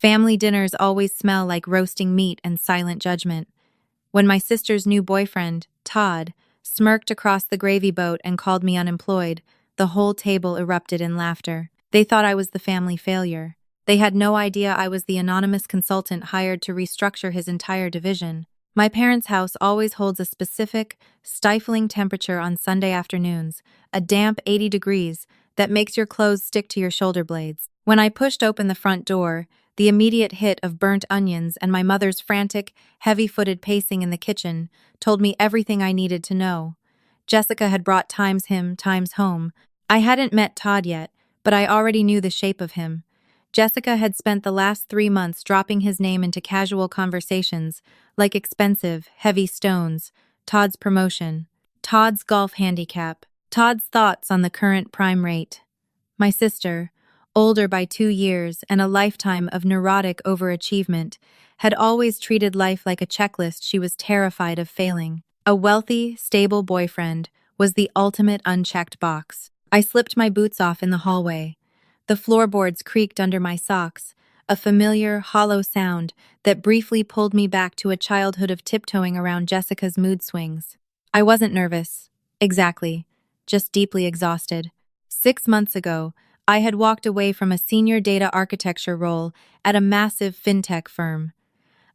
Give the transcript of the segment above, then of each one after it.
Family dinners always smell like roasting meat and silent judgment. When my sister's new boyfriend, Todd, smirked across the gravy boat and called me unemployed, the whole table erupted in laughter. They thought I was the family failure. They had no idea I was the anonymous consultant hired to restructure his entire division. My parents' house always holds a specific, stifling temperature on Sunday afternoons, a damp 80 degrees that makes your clothes stick to your shoulder blades. When I pushed open the front door, the immediate hit of burnt onions and my mother's frantic, heavy-footed pacing in the kitchen told me everything I needed to know. Jessica had brought times him, times home. I hadn't met Todd yet, but I already knew the shape of him. Jessica had spent the last 3 months dropping his name into casual conversations, like expensive, heavy stones, Todd's promotion, Todd's golf handicap, Todd's thoughts on the current prime rate. My sister, older by 2 years and a lifetime of neurotic overachievement, had always treated life like a checklist she was terrified of failing. A wealthy, stable boyfriend was the ultimate unchecked box. I slipped my boots off in the hallway. The floorboards creaked under my socks, a familiar, hollow sound that briefly pulled me back to a childhood of tiptoeing around Jessica's mood swings. I wasn't nervous. Exactly. Just deeply exhausted. 6 months ago, I had walked away from a senior data architecture role at a massive fintech firm.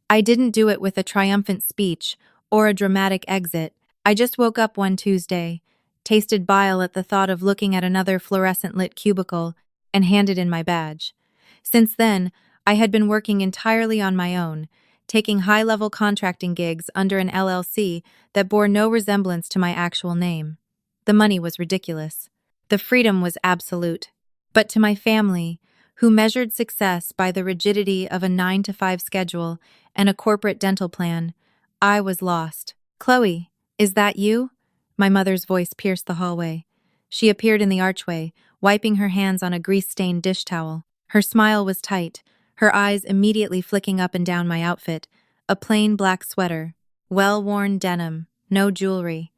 I didn't do it with a triumphant speech or a dramatic exit. I just woke up one Tuesday, tasted bile at the thought of looking at another fluorescent-lit cubicle, and handed in my badge. Since then, I had been working entirely on my own, taking high-level contracting gigs under an LLC that bore no resemblance to my actual name. The money was ridiculous. The freedom was absolute. But to my family, who measured success by the rigidity of a 9-to-5 schedule and a corporate dental plan, I was lost. "Chloe, is that you?" My mother's voice pierced the hallway. She appeared in the archway, wiping her hands on a grease-stained dish towel. Her smile was tight, her eyes immediately flicking up and down my outfit, a plain black sweater, well-worn denim, no jewelry.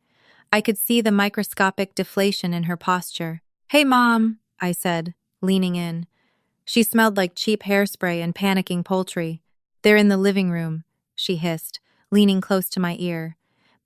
I could see the microscopic deflation in her posture. "Hey, Mom," I said, leaning in. She smelled like cheap hairspray and panicking poultry. "They're in the living room," she hissed, leaning close to my ear.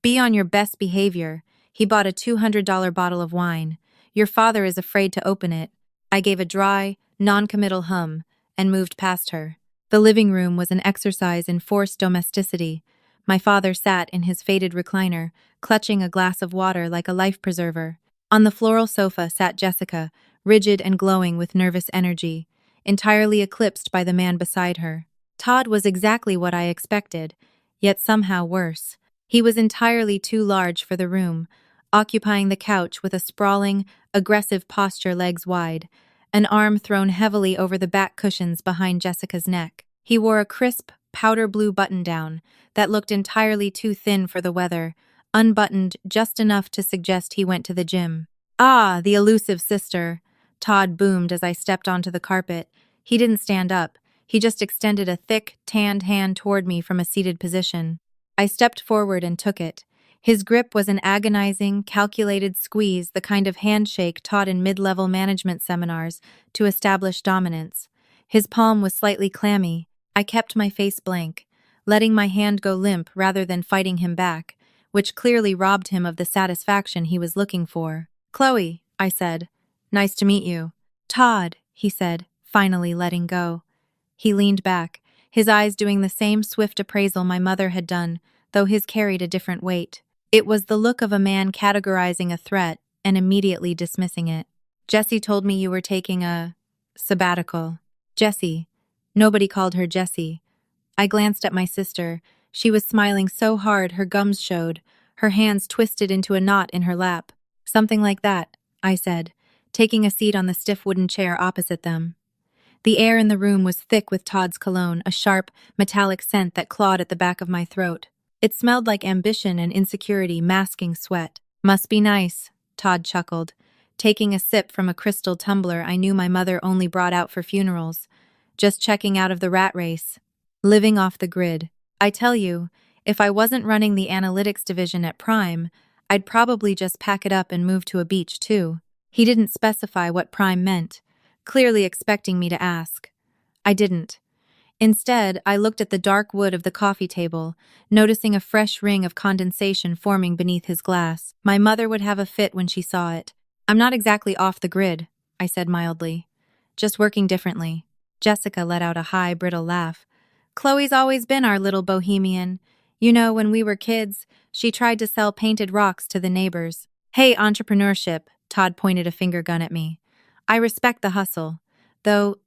"Be on your best behavior. He bought a $200 bottle of wine. Your father is afraid to open it." I gave a dry, non-committal hum and moved past her. The living room was an exercise in forced domesticity. My father sat in his faded recliner, clutching a glass of water like a life preserver. On the floral sofa sat Jessica, rigid and glowing with nervous energy, entirely eclipsed by the man beside her. Todd was exactly what I expected, yet somehow worse. He was entirely too large for the room, occupying the couch with a sprawling, aggressive posture legs wide, an arm thrown heavily over the back cushions behind Jessica's neck. He wore a crisp, powder blue button-down that looked entirely too thin for the weather, unbuttoned just enough to suggest he went to the gym. "Ah, the elusive sister," Todd boomed as I stepped onto the carpet. He didn't stand up. He just extended a thick, tanned hand toward me from a seated position. I stepped forward and took it. His grip was an agonizing, calculated squeeze, the kind of handshake taught in mid-level management seminars to establish dominance. His palm was slightly clammy. I kept my face blank, letting my hand go limp rather than fighting him back, which clearly robbed him of the satisfaction he was looking for. "Chloe," I said. "Nice to meet you." "Todd," he said, finally letting go. He leaned back, his eyes doing the same swift appraisal my mother had done, though his carried a different weight. It was the look of a man categorizing a threat and immediately dismissing it. "Jessie told me you were taking a sabbatical." Jessie. Nobody called her Jessie. I glanced at my sister. She was smiling so hard her gums showed, her hands twisted into a knot in her lap. "Something like that," I said, taking a seat on the stiff wooden chair opposite them. The air in the room was thick with Todd's cologne, a sharp, metallic scent that clawed at the back of my throat. It smelled like ambition and insecurity masking sweat. "Must be nice," Todd chuckled, taking a sip from a crystal tumbler I knew my mother only brought out for funerals. "Just checking out of the rat race. Living off the grid. I tell you, if I wasn't running the analytics division at Prime, I'd probably just pack it up and move to a beach too." He didn't specify what Prime meant, clearly expecting me to ask. I didn't. Instead, I looked at the dark wood of the coffee table, noticing a fresh ring of condensation forming beneath his glass. My mother would have a fit when she saw it. I'm not exactly off the grid, I said mildly. Just working differently. Jessica let out a high, brittle laugh. Chloe's always been our little bohemian. You know, when we were kids, she tried to sell painted rocks to the neighbors. Hey, entrepreneurship, Todd pointed a finger gun at me. I respect the hustle. Though,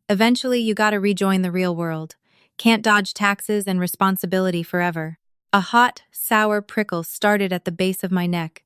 eventually you gotta rejoin the real world. Can't dodge taxes and responsibility forever. A hot, sour prickle started at the base of my neck.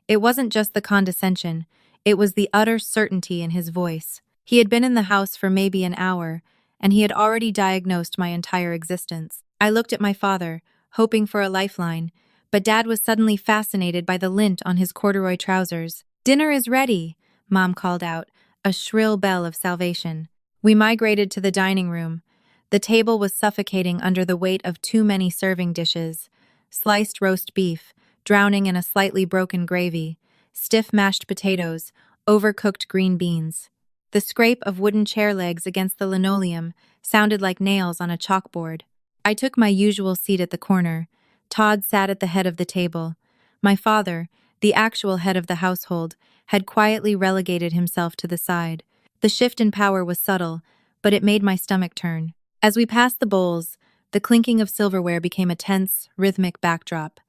It wasn't just the condescension, it was the utter certainty in his voice. He had been in the house for maybe an hour, and he had already diagnosed my entire existence. I looked at my father, hoping for a lifeline, but Dad was suddenly fascinated by the lint on his corduroy trousers. Dinner is ready, Mom called out, a shrill bell of salvation. We migrated to the dining room. The table was suffocating under the weight of too many serving dishes. Sliced roast beef, drowning in a slightly broken gravy, stiff mashed potatoes, overcooked green beans. The scrape of wooden chair legs against the linoleum sounded like nails on a chalkboard. I took my usual seat at the corner. Todd sat at the head of the table. My father, the actual head of the household, had quietly relegated himself to the side. The shift in power was subtle, but it made my stomach turn. As we passed the bowls, the clinking of silverware became a tense, rhythmic backdrop.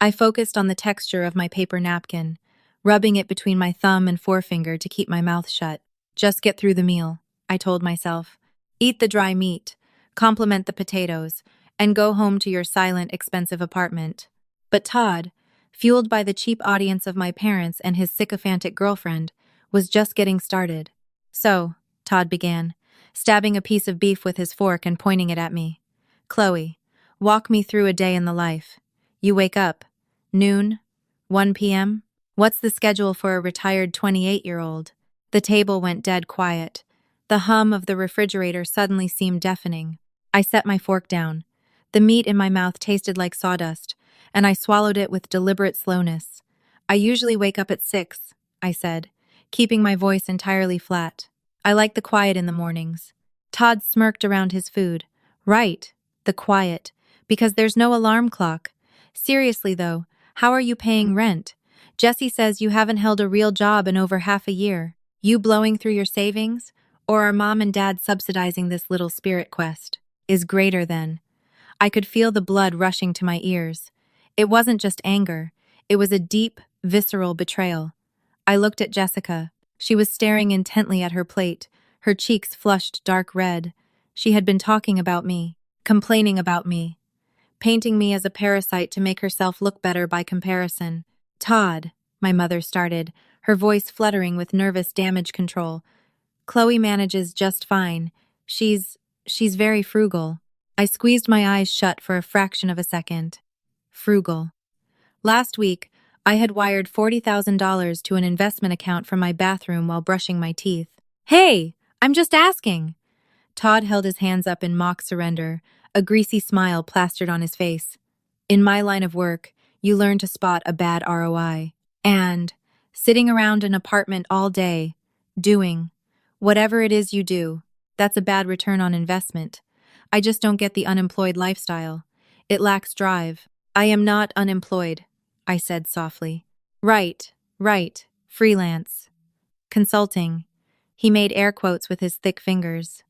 I focused on the texture of my paper napkin, rubbing it between my thumb and forefinger to keep my mouth shut. Just get through the meal, I told myself. Eat the dry meat, compliment the potatoes, and go home to your silent, expensive apartment. But Todd, fueled by the cheap audience of my parents and his sycophantic girlfriend, was just getting started. So, Todd began, stabbing a piece of beef with his fork and pointing it at me. Chloe, walk me through a day in the life. You wake up. Noon? 1 p.m.? What's the schedule for a retired 28-year-old? The table went dead quiet. The hum of the refrigerator suddenly seemed deafening. I set my fork down. The meat in my mouth tasted like sawdust, and I swallowed it with deliberate slowness. I usually wake up at 6, I said, keeping my voice entirely flat. I like the quiet in the mornings. Todd smirked around his food. Right, the quiet, because there's no alarm clock. Seriously though, how are you paying rent? Jesse says you haven't held a real job in over half a year. You blowing through your savings? Or are Mom and Dad subsidizing this little spirit quest? Is greater than. I could feel the blood rushing to my ears. It wasn't just anger. It was a deep, visceral betrayal. I looked at Jessica. She was staring intently at her plate, her cheeks flushed dark red. She had been talking about me, complaining about me, painting me as a parasite to make herself look better by comparison. Todd, my mother started, her voice fluttering with nervous damage control. Chloe manages just fine. She's very frugal. I squeezed my eyes shut for a fraction of a second. Frugal. Last week, I had wired $40,000 to an investment account from my bathroom while brushing my teeth. Hey, I'm just asking. Todd held his hands up in mock surrender, a greasy smile plastered on his face. In my line of work, you learn to spot a bad ROI. And sitting around an apartment all day, doing whatever it is you do, that's a bad return on investment. I just don't get the unemployed lifestyle. It lacks drive. I am not unemployed, I said softly. Right, freelance. Consulting. He made air quotes with his thick fingers.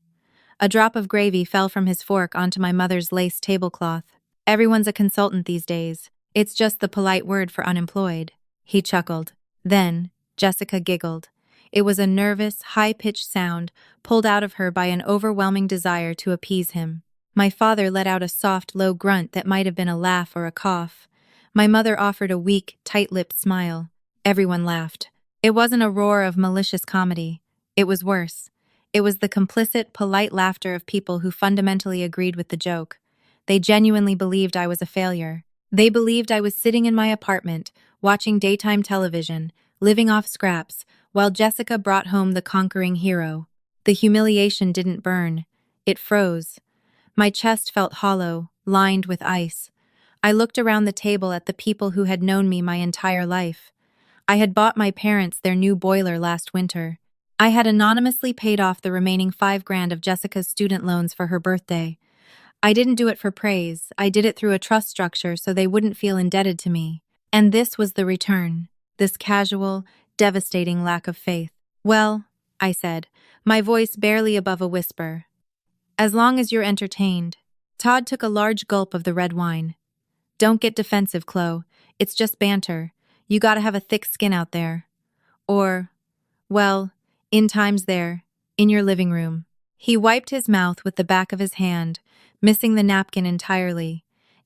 A drop of gravy fell from his fork onto my mother's lace tablecloth. Everyone's a consultant these days. It's just the polite word for unemployed. He chuckled. Then, Jessica giggled. It was a nervous, high-pitched sound pulled out of her by an overwhelming desire to appease him. My father let out a soft, low grunt that might have been a laugh or a cough. My mother offered a weak, tight-lipped smile. Everyone laughed. It wasn't a roar of malicious comedy. It was worse. It was the complicit, polite laughter of people who fundamentally agreed with the joke. They genuinely believed I was a failure. They believed I was sitting in my apartment, watching daytime television, living off scraps, while Jessica brought home the conquering hero. The humiliation didn't burn. It froze. My chest felt hollow, lined with ice. I looked around the table at the people who had known me my entire life. I had bought my parents their new boiler last winter. I had anonymously paid off the remaining 5 grand of Jessica's student loans for her birthday. I didn't do it for praise, I did it through a trust structure so they wouldn't feel indebted to me. And this was the return, this casual, devastating lack of faith. Well, I said, my voice barely above a whisper. As long as you're entertained. Todd took a large gulp of the red wine. Don't get defensive, Chloe. It's just banter. You gotta have a thick skin out there. Or, well, in times there, in your living room. He wiped his mouth with the back of his hand, missing the napkin entirely.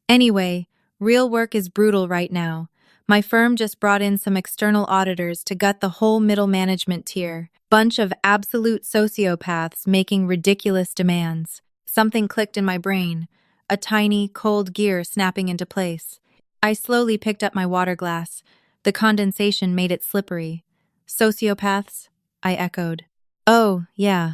Anyway, real work is brutal right now. My firm just brought in some external auditors to gut the whole middle management tier. Bunch of absolute sociopaths making ridiculous demands. Something clicked in my brain, a tiny, cold gear snapping into place. I slowly picked up my water glass. The condensation made it slippery. Sociopaths? I echoed. Oh, yeah.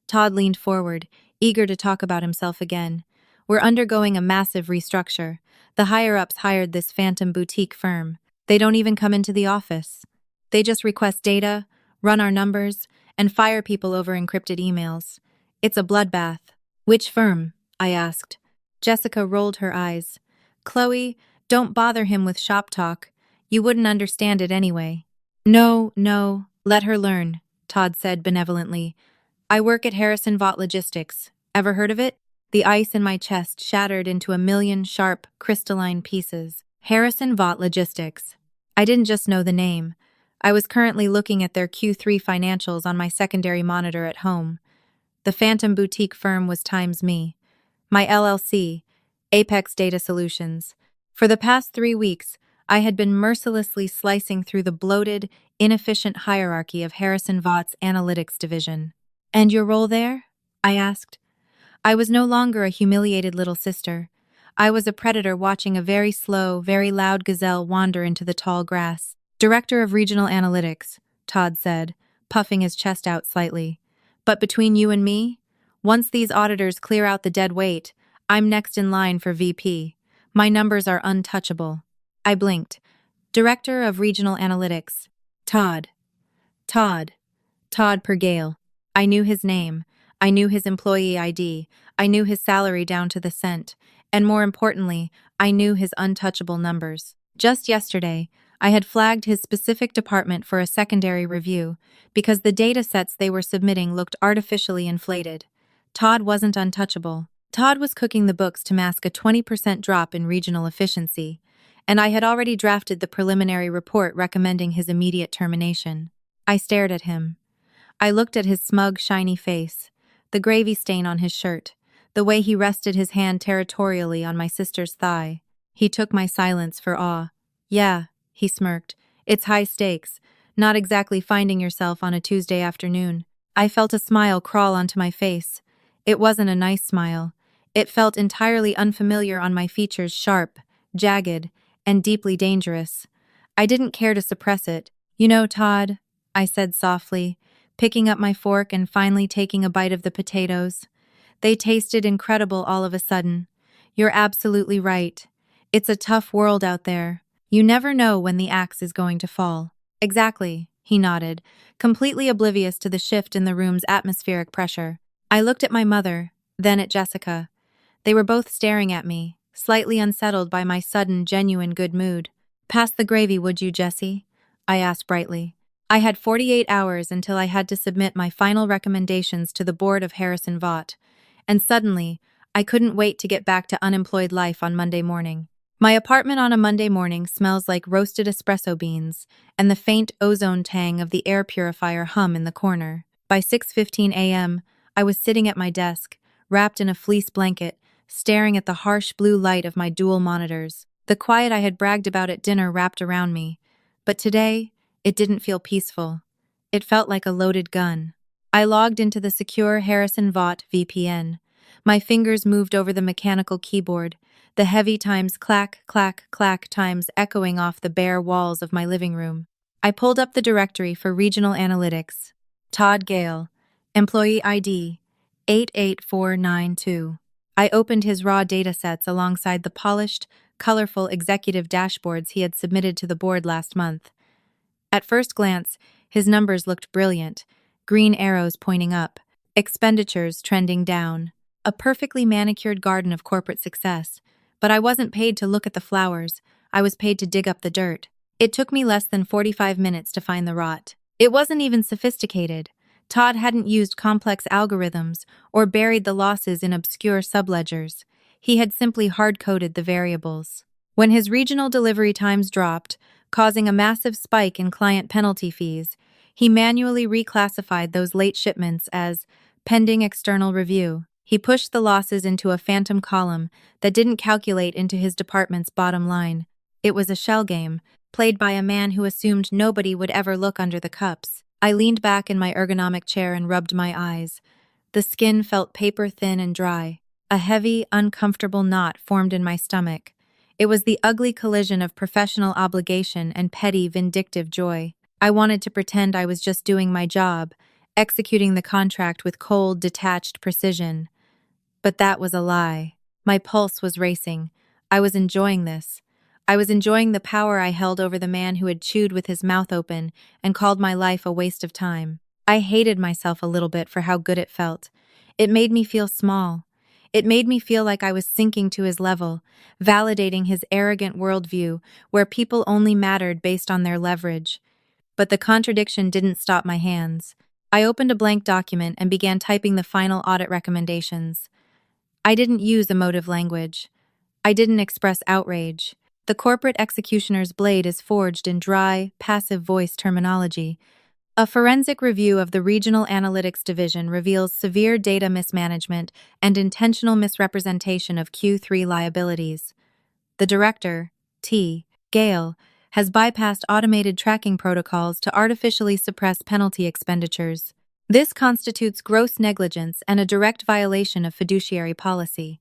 Todd leaned forward, eager to talk about himself again. We're undergoing a massive restructure. The higher-ups hired this phantom boutique firm. They don't even come into the office. They just request data, run our numbers, and fire people over encrypted emails. It's a bloodbath. Which firm? I asked. Jessica rolled her eyes. Chloe, don't bother him with shop talk. You wouldn't understand it anyway. No, let her learn, Todd said benevolently. I work at Harrison Vought Logistics. Ever heard of it? The ice in my chest shattered into a million sharp, crystalline pieces. Harrison Vought Logistics. I didn't just know the name. I was currently looking at their Q3 financials on my secondary monitor at home. The phantom boutique firm was times me. My LLC, Apex Data Solutions. For the past 3 weeks, I had been mercilessly slicing through the bloated, inefficient hierarchy of Harrison Vaught's analytics division. And your role there? I asked. I was no longer a humiliated little sister. I was a predator watching a very slow, very loud gazelle wander into the tall grass. Director of Regional Analytics, Todd said, puffing his chest out slightly. But between you and me, once these auditors clear out the dead weight, I'm next in line for VP. My numbers are untouchable. I blinked. Director of Regional Analytics. Todd Pergale. I knew his name. I knew his employee ID. I knew his salary down to the cent. And more importantly, I knew his untouchable numbers. Just yesterday, I had flagged his specific department for a secondary review because the data sets they were submitting looked artificially inflated. Todd wasn't untouchable. Todd was cooking the books to mask a 20% drop in regional efficiency, and I had already drafted the preliminary report recommending his immediate termination. I stared at him. I looked at his smug, shiny face, the gravy stain on his shirt, the way he rested his hand territorially on my sister's thigh. He took my silence for awe. Yeah, he smirked. It's high stakes, not exactly finding yourself on a Tuesday afternoon. I felt a smile crawl onto my face. It wasn't a nice smile. It felt entirely unfamiliar on my features, sharp, jagged, and deeply dangerous. I didn't care to suppress it. You know, Todd, I said softly, picking up my fork and finally taking a bite of the potatoes. They tasted incredible all of a sudden. You're absolutely right. It's a tough world out there. You never know when the axe is going to fall. Exactly, he nodded, completely oblivious to the shift in the room's atmospheric pressure. I looked at my mother, then at Jessica. They were both staring at me, slightly unsettled by my sudden, genuine good mood. Pass the gravy, would you, Jessie? I asked brightly. I had 48 hours until I had to submit my final recommendations to the board of Harrison Vought, and suddenly, I couldn't wait to get back to unemployed life on Monday morning. My apartment on a Monday morning smells like roasted espresso beans and the faint ozone tang of the air purifier hum in the corner. By 6:15 a.m., I was sitting at my desk, wrapped in a fleece blanket, staring at the harsh blue light of my dual monitors. The quiet I had bragged about at dinner wrapped around me, but today, it didn't feel peaceful. It felt like a loaded gun. I logged into the secure Harrison Vought VPN. My fingers moved over the mechanical keyboard, the heavy times clack, clack, clack times echoing off the bare walls of my living room. I pulled up the directory for Regional Analytics. Todd Gale, Employee ID 88492. I opened his raw datasets alongside the polished, colorful executive dashboards he had submitted to the board last month. At first glance, his numbers looked brilliant. green arrows pointing up, expenditures trending down. A perfectly manicured garden of corporate success. But I wasn't paid to look at the flowers, I was paid to dig up the dirt. It took me less than 45 minutes to find the rot. It wasn't even sophisticated. Todd hadn't used complex algorithms or buried the losses in obscure subledgers. He had simply hard-coded the variables. When his regional delivery times dropped, causing a massive spike in client penalty fees, he manually reclassified those late shipments as pending external review. He pushed the losses into a phantom column that didn't calculate into his department's bottom line. It was a shell game, played by a man who assumed nobody would ever look under the cups. I leaned back in my ergonomic chair and rubbed my eyes. The skin felt paper-thin and dry. A heavy, uncomfortable knot formed in my stomach. It was the ugly collision of professional obligation and petty, vindictive joy. I wanted to pretend I was just doing my job, executing the contract with cold, detached precision. But that was a lie. My pulse was racing. I was enjoying this. I was enjoying the power I held over the man who had chewed with his mouth open and called my life a waste of time. I hated myself a little bit for how good it felt. It made me feel small. It made me feel like I was sinking to his level, validating his arrogant worldview where people only mattered based on their leverage. But the contradiction didn't stop my hands. I opened a blank document and began typing the final audit recommendations. I didn't use emotive language. I didn't express outrage. The corporate executioner's blade is forged in dry, passive voice terminology. A forensic review of the Regional Analytics Division reveals severe data mismanagement and intentional misrepresentation of Q3 liabilities. The director, T. Gale, has bypassed automated tracking protocols to artificially suppress penalty expenditures. This constitutes gross negligence and a direct violation of fiduciary policy.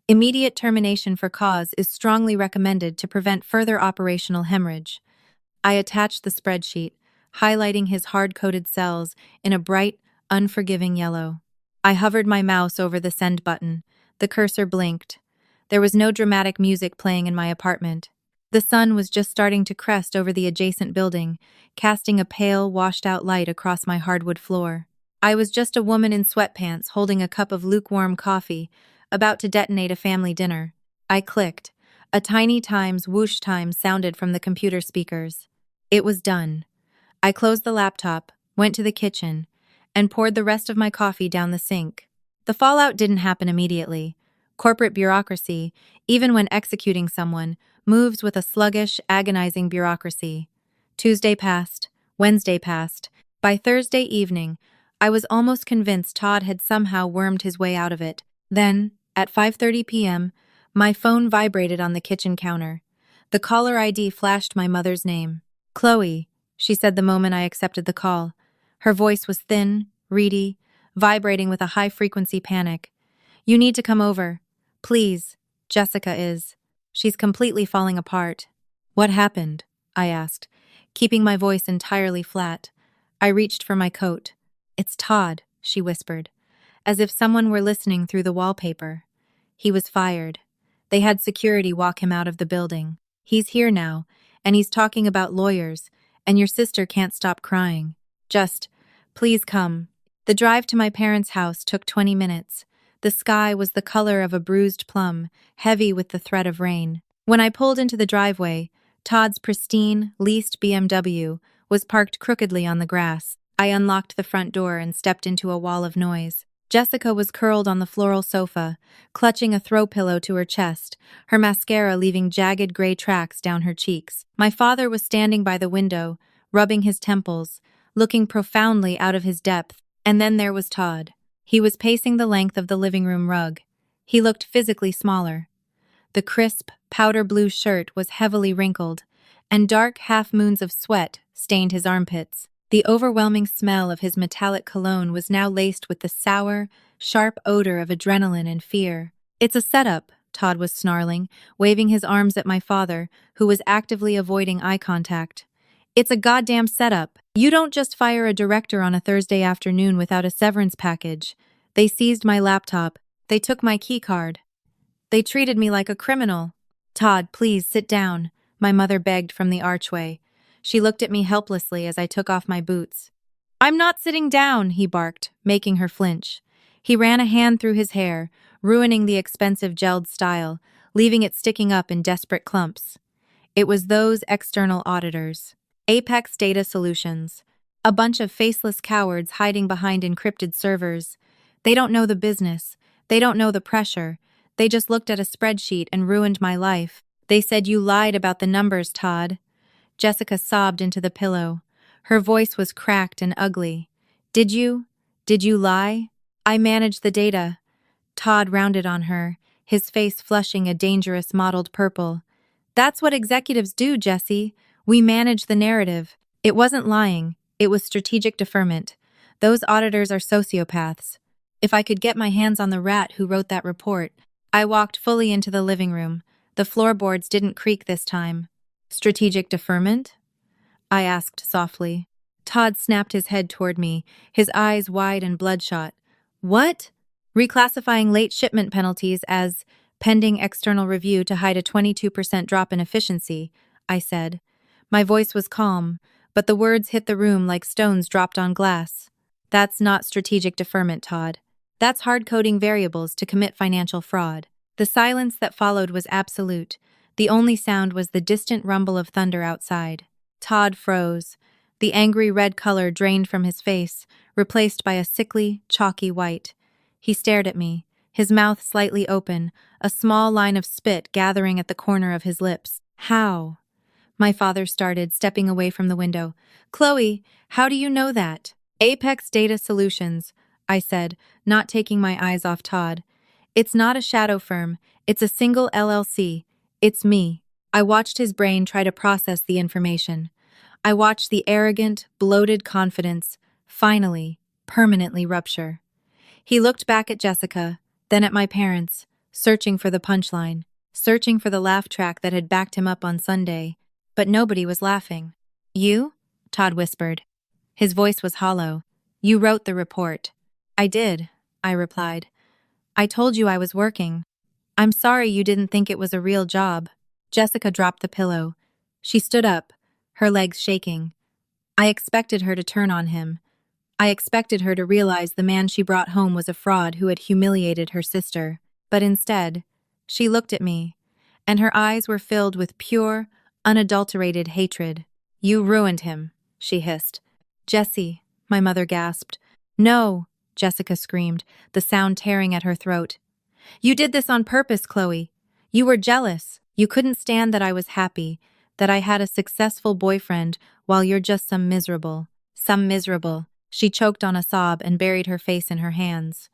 Immediate termination for cause is strongly recommended to prevent further operational hemorrhage. I attached the spreadsheet, highlighting his hard-coded cells in a bright, unforgiving yellow. I hovered my mouse over the send button. The cursor blinked. There was no dramatic music playing in my apartment. The sun was just starting to crest over the adjacent building, casting a pale, washed-out light across my hardwood floor. I was just a woman in sweatpants holding a cup of lukewarm coffee, about to detonate a family dinner. I clicked. A tiny Times whoosh time sounded from the computer speakers. It was done. I closed the laptop, went to the kitchen, and poured the rest of my coffee down the sink. The fallout didn't happen immediately. Corporate bureaucracy, even when executing someone, moves with a sluggish, agonizing bureaucracy. Tuesday passed. Wednesday passed. By Thursday evening, I was almost convinced Todd had somehow wormed his way out of it. Then, at 5:30 p.m., my phone vibrated on the kitchen counter. The caller ID flashed my mother's name. "Chloe," she said the moment I accepted the call. Her voice was thin, reedy, vibrating with a high-frequency panic. "You need to come over. Please. Jessica is. She's completely falling apart." "What happened?" I asked, keeping my voice entirely flat. I reached for my coat. "It's Todd," she whispered, as if someone were listening through the wallpaper. "He was fired. They had security walk him out of the building. He's here now, and he's talking about lawyers, and your sister can't stop crying. Just, please come." The drive to my parents' house took 20 minutes. The sky was the color of a bruised plum, heavy with the threat of rain. When I pulled into the driveway, Todd's pristine, leased BMW was parked crookedly on the grass. I unlocked the front door and stepped into a wall of noise. Jessica was curled on the floral sofa, clutching a throw pillow to her chest, her mascara leaving jagged gray tracks down her cheeks. My father was standing by the window, rubbing his temples, looking profoundly out of his depth. And then there was Todd. He was pacing the length of the living room rug. He looked physically smaller. The crisp, powder blue shirt was heavily wrinkled, and dark half-moons of sweat stained his armpits. The overwhelming smell of his metallic cologne was now laced with the sour, sharp odor of adrenaline and fear. "It's a setup," Todd was snarling, waving his arms at my father, who was actively avoiding eye contact. "It's a goddamn setup. You don't just fire a director on a Thursday afternoon without a severance package. They seized my laptop. They took my keycard. They treated me like a criminal." "Todd, please sit down," my mother begged from the archway. She looked at me helplessly as I took off my boots. I'm not sitting down, he barked, making her flinch. He ran a hand through his hair, ruining the expensive gelled style, leaving it sticking up in desperate clumps. It was those external auditors. Apex Data Solutions. A bunch of faceless cowards hiding behind encrypted servers. They don't know the business. They don't know the pressure. They just looked at a spreadsheet and ruined my life. They said you lied about the numbers, Todd. Jessica sobbed into the pillow. Her voice was cracked and ugly. Did you? Did you lie? I managed the data. Todd rounded on her, his face flushing a dangerous mottled purple. That's what executives do, Jesse. We manage the narrative. It wasn't lying. It was strategic deferment. Those auditors are sociopaths. If I could get my hands on the rat who wrote that report. I walked fully into the living room. The floorboards didn't creak this time. Strategic deferment? I asked softly. Todd snapped his head toward me, his eyes wide and bloodshot. What? Reclassifying late shipment penalties as pending external review to hide a 22% drop in efficiency, I said. My voice was calm, but the words hit the room like stones dropped on glass. That's not strategic deferment, Todd. That's hard-coding variables to commit financial fraud. The silence that followed was absolute. The only sound was the distant rumble of thunder outside. Todd froze. The angry red color drained from his face, replaced by a sickly, chalky white. He stared at me, his mouth slightly open, a small line of spit gathering at the corner of his lips. How? My father started, stepping away from the window. Chloe, how do you know that? Apex Data Solutions, I said, not taking my eyes off Todd. It's not a shadow firm. It's a single LLC. It's me. I watched his brain try to process the information. I watched the arrogant, bloated confidence, finally, permanently rupture. He looked back at Jessica, then at my parents, searching for the punchline, searching for the laugh track that had backed him up on Sunday. But nobody was laughing. You? Todd whispered. His voice was hollow. You wrote the report. I did, I replied. I told you I was working. I'm sorry you didn't think it was a real job. Jessica dropped the pillow. She stood up, her legs shaking. I expected her to turn on him. I expected her to realize the man she brought home was a fraud who had humiliated her sister. But instead, she looked at me, and her eyes were filled with pure, unadulterated hatred. You ruined him, she hissed. Jessie, my mother gasped. No, Jessica screamed, the sound tearing at her throat. You did this on purpose, Chloe. You were jealous. You couldn't stand that I was happy, that I had a successful boyfriend while you're just some miserable. She choked on a sob and buried her face in her hands.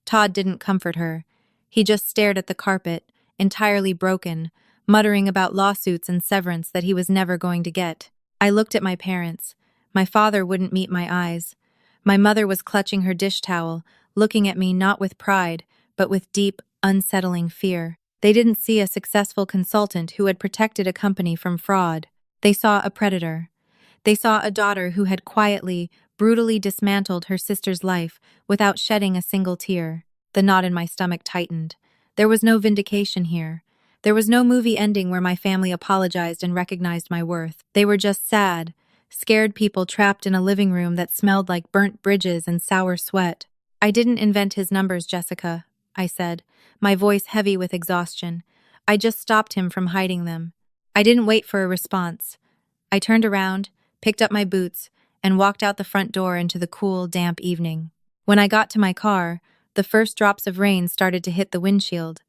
Todd didn't comfort her. He just stared at the carpet, entirely broken, muttering about lawsuits and severance that he was never going to get. I looked at my parents. My father wouldn't meet my eyes. My mother was clutching her dish towel, looking at me not with pride, but with deep, unsettling fear. They didn't see a successful consultant who had protected a company from fraud. They saw a predator. They saw a daughter who had quietly, brutally dismantled her sister's life without shedding a single tear. The knot in my stomach tightened. There was no vindication here. There was no movie ending where my family apologized and recognized my worth. They were just sad, scared people trapped in a living room that smelled like burnt bridges and sour sweat. I didn't invent his numbers, Jessica, I said, my voice heavy with exhaustion. I just stopped him from hiding them. I didn't wait for a response. I turned around, picked up my boots, and walked out the front door into the cool, damp evening. When I got to my car, the first drops of rain started to hit the windshield.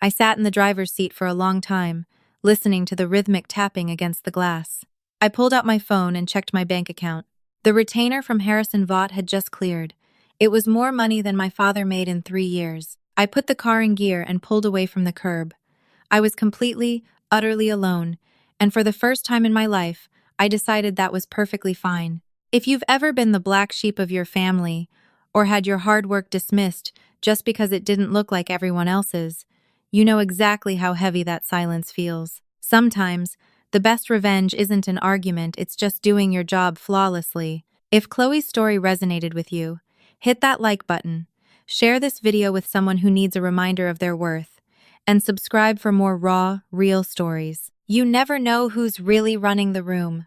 I sat in the driver's seat for a long time, listening to the rhythmic tapping against the glass. I pulled out my phone and checked my bank account. The retainer from Harrison Vaught had just cleared. It was more money than my father made in 3 years. I put the car in gear and pulled away from the curb. I was completely, utterly alone, and for the first time in my life, I decided that was perfectly fine. If you've ever been the black sheep of your family, or had your hard work dismissed just because it didn't look like everyone else's, you know exactly how heavy that silence feels. Sometimes, the best revenge isn't an argument, it's just doing your job flawlessly. If Chloe's story resonated with you, hit that like button, share this video with someone who needs a reminder of their worth, and subscribe for more raw, real stories. You never know who's really running the room.